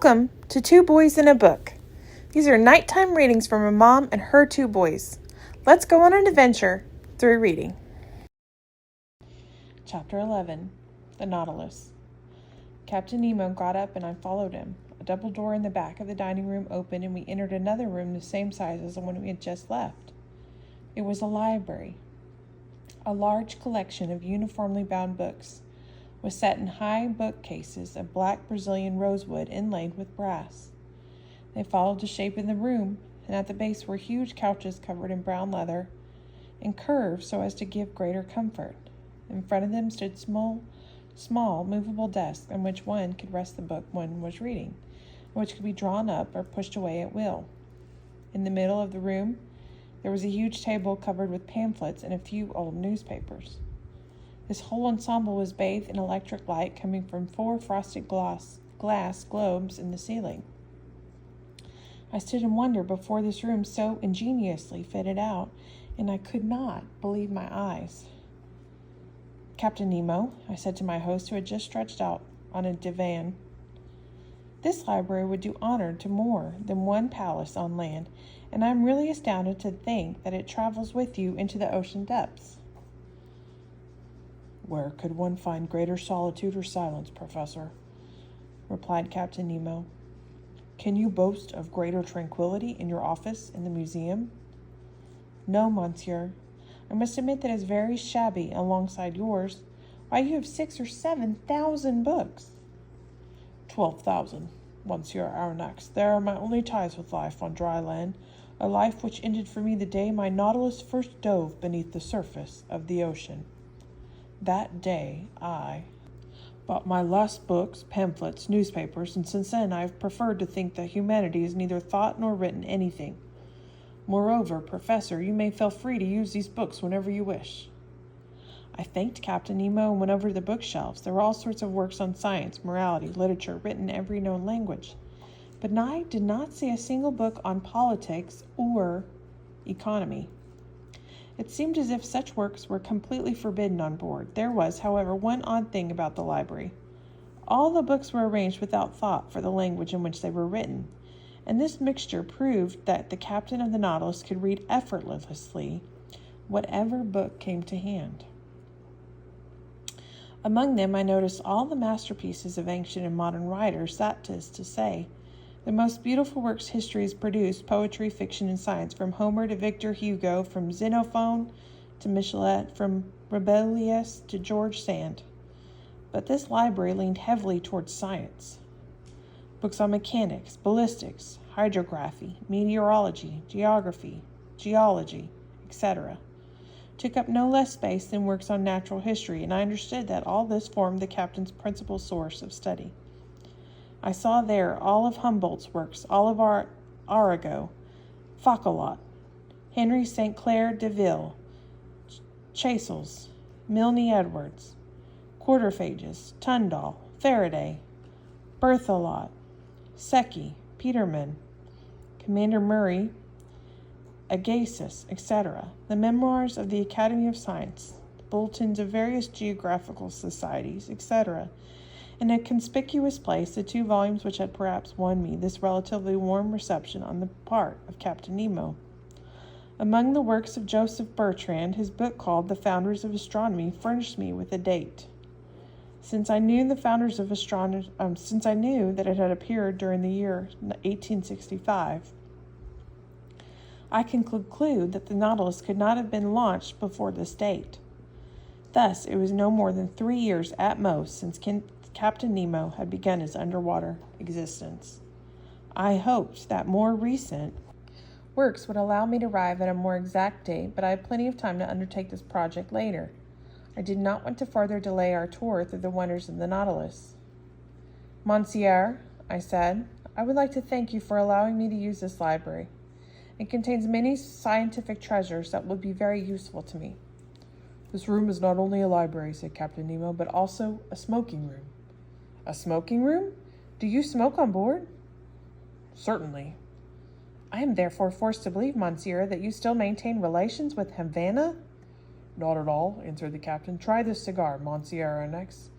Welcome to Two Boys in a Book. These are nighttime readings from a mom and her two boys. Let's go on an adventure through reading. Chapter 11, The Nautilus. Captain Nemo got up and I followed him. A double door in the back of the dining room opened and we entered another room the same size as the one we had just left. It was a library. A large collection of uniformly bound books was set in high bookcases of black Brazilian rosewood inlaid with brass. They followed the shape in the room, and at the base were huge couches covered in brown leather and curved so as to give greater comfort. In front of them stood small movable desks on which one could rest the book one was reading, which could be drawn up or pushed away at will. In the middle of the room, there was a huge table covered with pamphlets and a few old newspapers. This whole ensemble was bathed in electric light coming from 4 frosted glass globes in the ceiling. I stood in wonder before this room so ingeniously fitted out, and I could not believe my eyes. "Captain Nemo," I said to my host, who had just stretched out on a divan, "this library would do honor to more than one palace on land, and I am really astounded to think that it travels with you into the ocean depths." "Where could one find greater solitude or silence, Professor?" replied Captain Nemo. "Can you boast of greater tranquility in your office in the museum?" "No, monsieur. I must admit that it is very shabby alongside yours. Why, you have 6,000 or 7,000 books." 12,000, Monsieur Aronnax. They are my only ties with life on dry land, a life which ended for me the day my Nautilus first dove beneath the surface of the ocean. That day I bought my last books, pamphlets, newspapers, and since then I have preferred to think that humanity has neither thought nor written anything. Moreover, Professor, you may feel free to use these books whenever you wish." I thanked Captain Nemo and went over to the bookshelves. There were all sorts of works on science, morality, literature, written in every known language. But I did not see a single book on politics or economy. It seemed as if such works were completely forbidden on board. There was, however, one odd thing about the library. All the books were arranged without thought for the language in which they were written, and this mixture proved that the captain of the Nautilus could read effortlessly whatever book came to hand. Among them I noticed all the masterpieces of ancient and modern writers, that is to say, the most beautiful works history has produced, poetry, fiction, and science, from Homer to Victor Hugo, from Xenophon to Michelet, from Rabelais to George Sand. But this library leaned heavily towards science. Books on mechanics, ballistics, hydrography, meteorology, geography, geology, etc. took up no less space than works on natural history, and I understood that all this formed the captain's principal source of study. I saw there all of Humboldt's works, all of Arago, Fauchelot, Henry St. Clair de Ville, Chasles, Milne Edwards, Quarterfages, Tyndall, Faraday, Berthelot, Secchi, Petermann, Commander Murray, Agassiz, etc., the memoirs of the Academy of Science, the bulletins of various geographical societies, etc. In a conspicuous place, the 2 volumes which had perhaps won me this relatively warm reception on the part of Captain Nemo. Among the works of Joseph Bertrand, his book called The Founders of Astronomy furnished me with a date. Since I knew that it had appeared during the year 1865, I can conclude that the Nautilus could not have been launched before this date. Thus, it was no more than 3 years at most since Captain Nemo had begun his underwater existence. I hoped that more recent works would allow me to arrive at a more exact date, but I had plenty of time to undertake this project later. I did not want to further delay our tour through the wonders of the Nautilus. "Monsieur," I said, "I would like to thank you for allowing me to use this library. It contains many scientific treasures that will be very useful to me." "This room is not only a library," said Captain Nemo, "but also a smoking room." "A smoking room? Do you smoke on board?" "Certainly." "I am therefore forced to believe, monsieur, that you still maintain relations with Havana?" "Not at all," answered the captain. "Try this cigar, Monsieur Aronnax.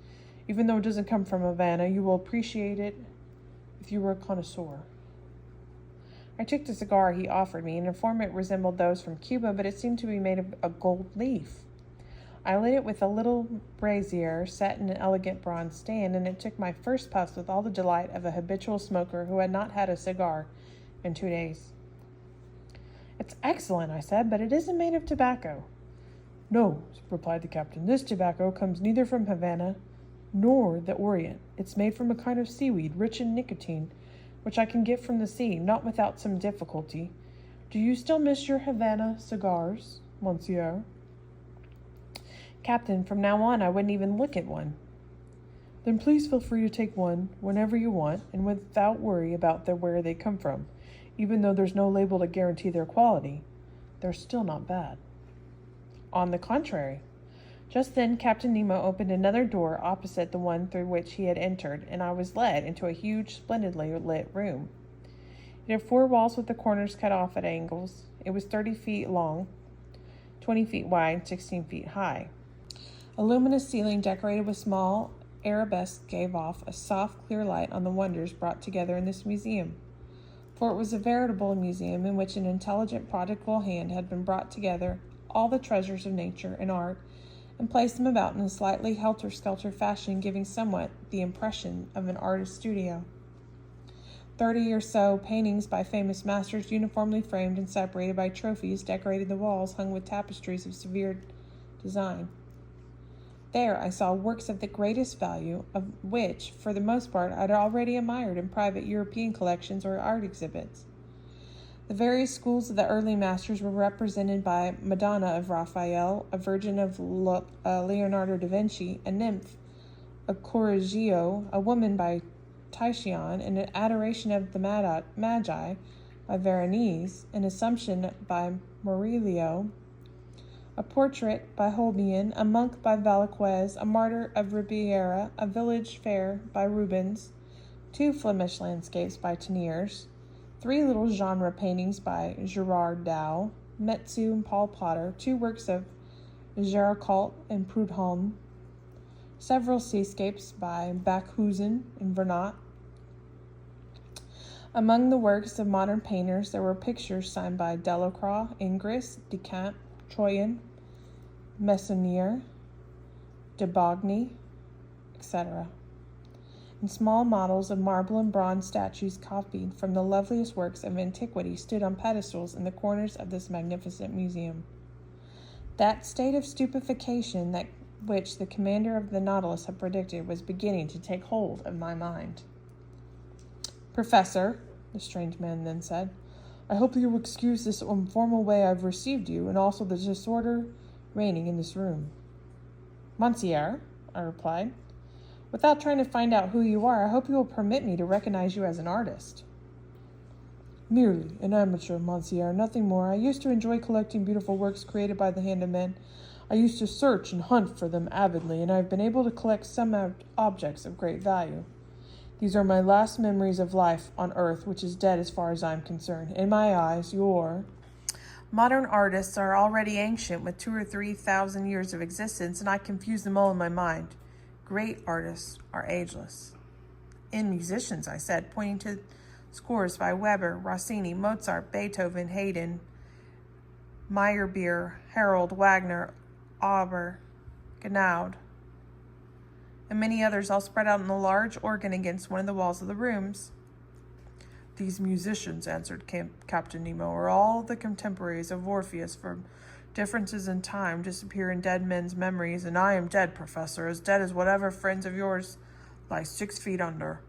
Even though it doesn't come from Havana, you will appreciate it if you were a connoisseur. I took the cigar he offered me and informed it resembled those from Cuba, but it seemed to be made of a gold leaf. I lit it with a little brazier set in an elegant bronze stand, and it took my first puffs with all the delight of a habitual smoker who had not had a cigar in 2 days. It's excellent, I said, but it isn't made of tobacco. No, replied the captain. This tobacco comes neither from Havana nor the Orient. It's made from a kind of seaweed rich in nicotine, which I can get from the sea, not without some difficulty. Do you still miss your Havana cigars, monsieur? Captain, from now on I wouldn't even look at one. Then please feel free to take one whenever you want and without worry about where they come from. Even though there's no label to guarantee their quality, they're still not bad. On the contrary. Just then Captain Nemo opened another door opposite the one through which he had entered, and I was led into a huge, splendidly lit room. It had 4 walls with the corners cut off at angles. It was 30 feet long, 20 feet wide, 16 feet high. A luminous ceiling decorated with small arabesques gave off a soft, clear light on the wonders brought together in this museum. For it was a veritable museum in which an intelligent, prodigal hand had been brought together all the treasures of nature and art and placed them about in a slightly helter-skelter fashion, giving somewhat the impression of an artist's studio. 30 or so paintings by famous masters, uniformly framed and separated by trophies, decorated the walls hung with tapestries of severe design. There I saw works of the greatest value, of which, for the most part, I had already admired in private European collections or art exhibits. The various schools of the early masters were represented by Madonna of Raphael, a Virgin of Leonardo da Vinci, a nymph of Correggio, a woman by Titian, and an Adoration of the Magi by Veronese, an Assumption by Murillo, a Portrait by Holbein, a Monk by Velázquez, a Martyr of Ribeira, a Village Fair by Rubens, 2 Flemish landscapes by Teniers, 3 little genre paintings by Gerard Dow, Metsu and Paul Potter, 2 works of Géricault and Prudhomme, several seascapes by Bakhuyzen and Vernet. Among the works of modern painters, there were pictures signed by Delacroix, Ingres, Decamp, Troyen, Meissonier, de Bogny, etc., and small models of marble and bronze statues copied from the loveliest works of antiquity stood on pedestals in the corners of this magnificent museum. That state of stupefaction which the commander of the Nautilus had predicted was beginning to take hold of my mind. Professor, the strange man then said, I hope you will excuse this informal way I've received you, and also the disorder reigning in this room. Monsieur, I replied, without trying to find out who you are, I hope you will permit me to recognize you as an artist. Merely an amateur, monsieur, nothing more. I used to enjoy collecting beautiful works created by the hand of men. I used to search and hunt for them avidly, and I have been able to collect some objects of great value. These are my last memories of life on earth, which is dead as far as I am concerned. In my eyes, your modern artists are already ancient with 2,000 or 3,000 years of existence, and I confuse them all in my mind. Great artists are ageless. And musicians, I said, pointing to scores by Weber, Rossini, Mozart, Beethoven, Haydn, Meyerbeer, Harold, Wagner, Auber, Gounod, and many others all spread out on a large organ against one of the walls of the rooms. These musicians, answered Captain Nemo, are all the contemporaries of Orpheus, for differences in time disappear in dead men's memories, and I am dead, Professor, as dead as whatever friends of yours lie 6 feet under.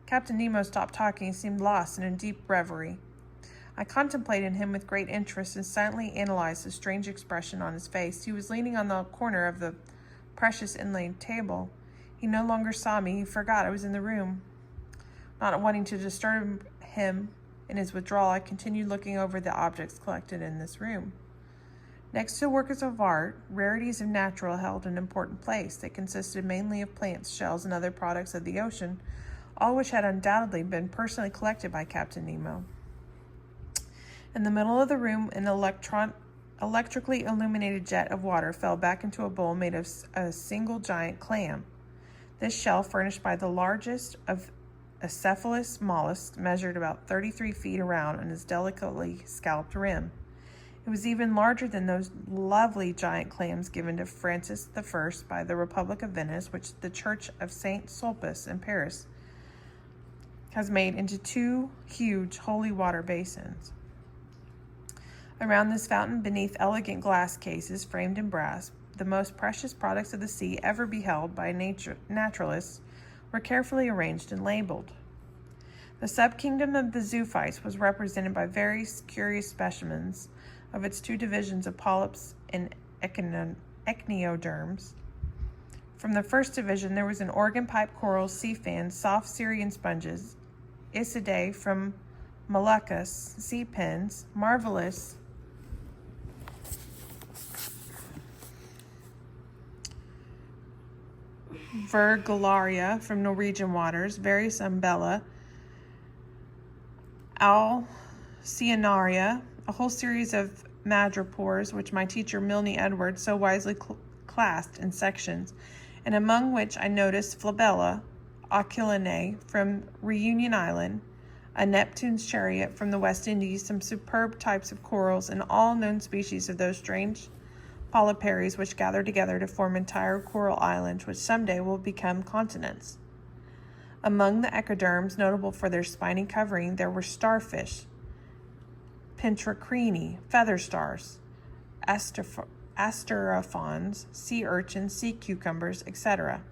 Captain Nemo stopped talking and seemed lost in a deep reverie. I contemplated him with great interest and silently analyzed the strange expression on his face. He was leaning on the corner of the precious inlaid table. He no longer saw me. He forgot I was in the room. Not wanting to disturb him in his withdrawal, I continued looking over the objects collected in this room. Next to works of art, rarities of natural held an important place. They consisted mainly of plants, shells, and other products of the ocean, all which had undoubtedly been personally collected by Captain Nemo. In the middle of the room, an electrically illuminated jet of water fell back into a bowl made of a single giant clam. This shell, furnished by the largest of A cephalous mollusk measured about 33 feet around on its delicately scalloped rim. It was even larger than those lovely giant clams given to Francis I by the Republic of Venice, which the Church of Saint Sulpice in Paris has made into 2 huge holy water basins. Around this fountain, beneath elegant glass cases framed in brass, the most precious products of the sea ever beheld by naturalists were carefully arranged and labeled. The subkingdom of the zoophytes was represented by various curious specimens of its 2 divisions of polyps and echinoderms. From the first division, there was an organ pipe corals, sea fans, soft Syrian sponges, Isidae from Moluccas, sea pins, marvelous Virgularia from Norwegian waters, various umbella, Alcyonaria, a whole series of madrepores, which my teacher Milne Edwards so wisely classed in sections, and among which I noticed Flabella Oculinae from Reunion Island, a Neptune's chariot from the West Indies, some superb types of corals, and all known species of those strange polyparies which gather together to form entire coral islands, which someday will become continents. Among the echinoderms, notable for their spiny covering, there were starfish, pentracrini, feather stars, asterophons, sea urchins, sea cucumbers, etc.,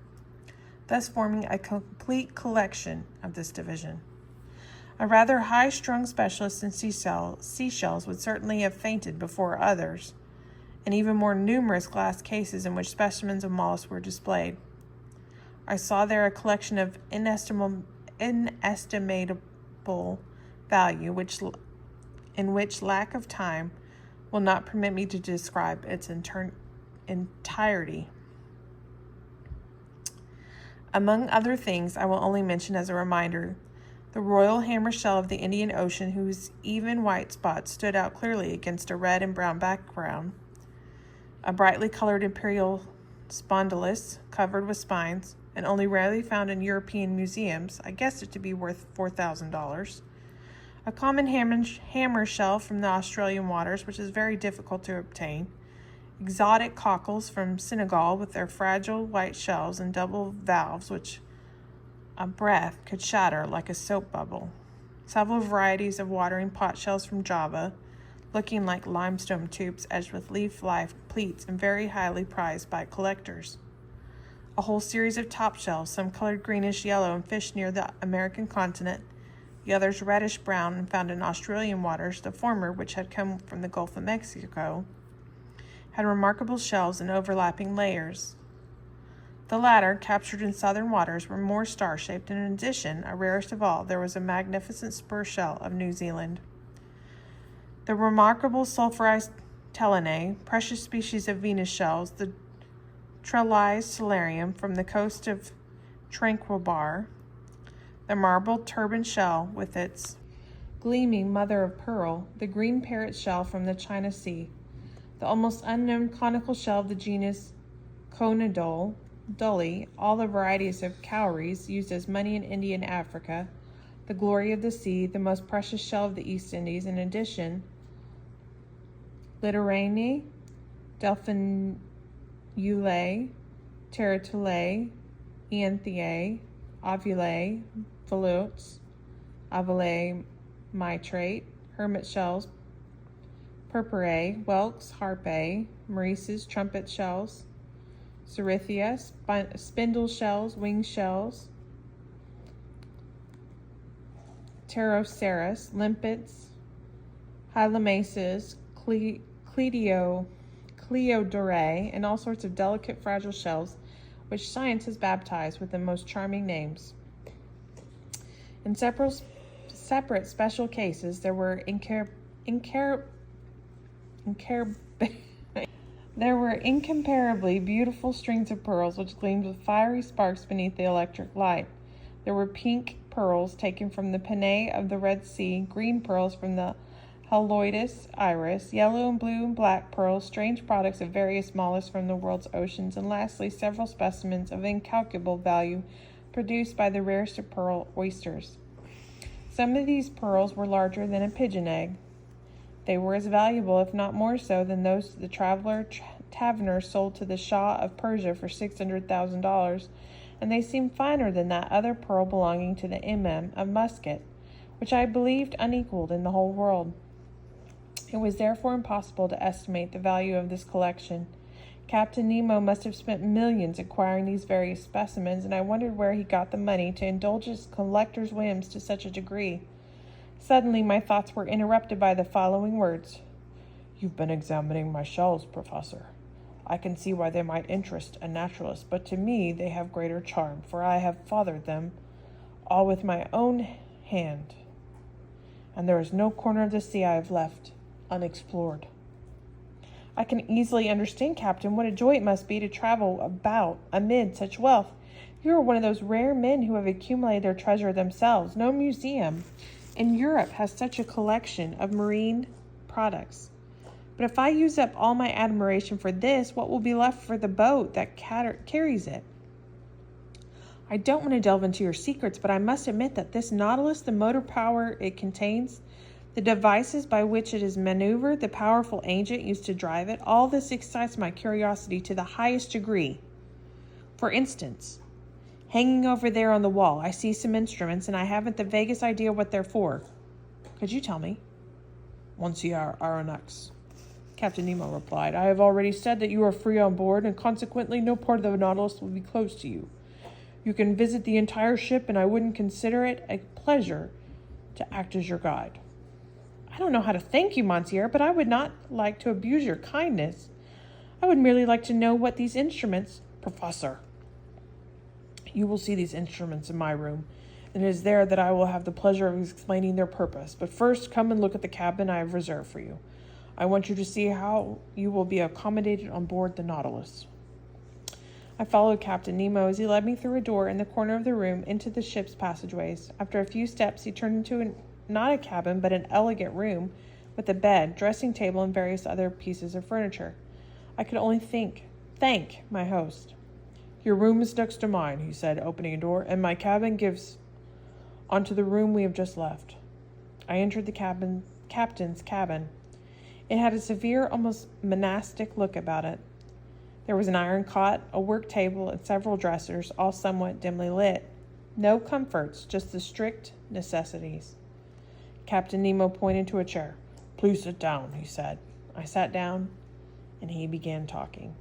thus forming a complete collection of this division. A rather high-strung specialist in seashells would certainly have fainted before others, and even more numerous glass cases in which specimens of mollusks were displayed. I saw there a collection of inestimable value, in which lack of time will not permit me to describe its entirety. Among other things, I will only mention as a reminder the royal hammer shell of the Indian Ocean, whose even white spots stood out clearly against a red and brown background, a brightly colored imperial spondylus covered with spines, and only rarely found in European museums. I guessed it to be worth $4,000. A common hammer shell from the Australian waters, which is very difficult to obtain. Exotic cockles from Senegal with their fragile white shells and double valves which a breath could shatter like a soap bubble. Several varieties of watering pot shells from Java, looking like limestone tubes edged with leaf-like pleats and very highly prized by collectors. A whole series of top shells, some colored greenish yellow and fished near the American continent, the others reddish-brown and found in Australian waters, the former, which had come from the Gulf of Mexico, had remarkable shells in overlapping layers. The latter, captured in southern waters, were more star-shaped, and in addition, rarest of all, there was a magnificent spur shell of New Zealand. The remarkable sulfurized telinae, precious species of Venus shells, the trellized solarium from the coast of Tranquilbar, the marble turban shell with its gleaming mother of pearl, the green parrot shell from the China Sea, the almost unknown conical shell of the genus Conidole, dully, all the varieties of cowries used as money in India and Africa, the glory of the sea, the most precious shell of the East Indies, in addition, Litorine, Delphinulae, Teratulae, Ianthiae, Ovulae, Volutes, Ovulae mitrate, hermit shells, Purpurae, whelks, harpae, Maurice's trumpet shells, Cerithia, spindle shells, wing shells, Pteroceras, limpets, Hylomaces, Cleodorae, and all sorts of delicate, fragile shells, which science has baptized with the most charming names. In separate special cases, there were incomparably beautiful strings of pearls which gleamed with fiery sparks beneath the electric light. There were pink pearls taken from the Panay of the Red Sea, green pearls from the Haloidus iris, yellow and blue and black pearls, strange products of various mollusks from the world's oceans, and lastly several specimens of incalculable value produced by the rarest of pearl oysters. Some of these pearls were larger than a pigeon egg. They were as valuable, if not more so, than those the taverner sold to the Shah of Persia for $600,000, and they seemed finer than that other pearl belonging to the Imam of Muscat, which I believed unequaled in the whole world. It was therefore impossible to estimate the value of this collection. Captain Nemo must have spent millions acquiring these various specimens, and I wondered where he got the money to indulge his collector's whims to such a degree. Suddenly my thoughts were interrupted by the following words. "You've been examining my shells, Professor. I can see why they might interest a naturalist, but to me they have greater charm, for I have fathered them all with my own hand, and there is no corner of the sea I have left unexplored." "I can easily understand, Captain, what a joy it must be to travel about amid such wealth. You are one of those rare men who have accumulated their treasure themselves. No museum in Europe has such a collection of marine products. But if I use up all my admiration for this, what will be left for the boat that carries it? I don't want to delve into your secrets, but I must admit that this Nautilus, the motor power it contains, the devices by which it is maneuvered, the powerful agent used to drive it, all this excites my curiosity to the highest degree. For instance, hanging over there on the wall, I see some instruments, and I haven't the vaguest idea what they're for. Could you tell me?" "Monsieur Aronnax," Captain Nemo replied, "I have already said that you are free on board, and consequently no part of the Nautilus will be closed to you. You can visit the entire ship, and I wouldn't consider it a pleasure to act as your guide." "I don't know how to thank you, Monsieur, but I would not like to abuse your kindness. I would merely like to know what these instruments—" "Professor, you will see these instruments in my room, and it is there that I will have the pleasure of explaining their purpose. But first, come and look at the cabin I have reserved for you. I want you to see how you will be accommodated on board the Nautilus." I followed Captain Nemo as he led me through a door in the corner of the room into the ship's passageways. After a few steps, he turned into not a cabin, but an elegant room with a bed, dressing table, and various other pieces of furniture. I could only thank my host. "Your room is next to mine," he said, opening a door, "and my cabin gives onto the room we have just left." I entered the captain's cabin. It had a severe, almost monastic look about it. There was an iron cot, a work table, and several dressers, all somewhat dimly lit. No comforts, just the strict necessities. Captain Nemo pointed to a chair. "Please sit down," he said. I sat down, and he began talking.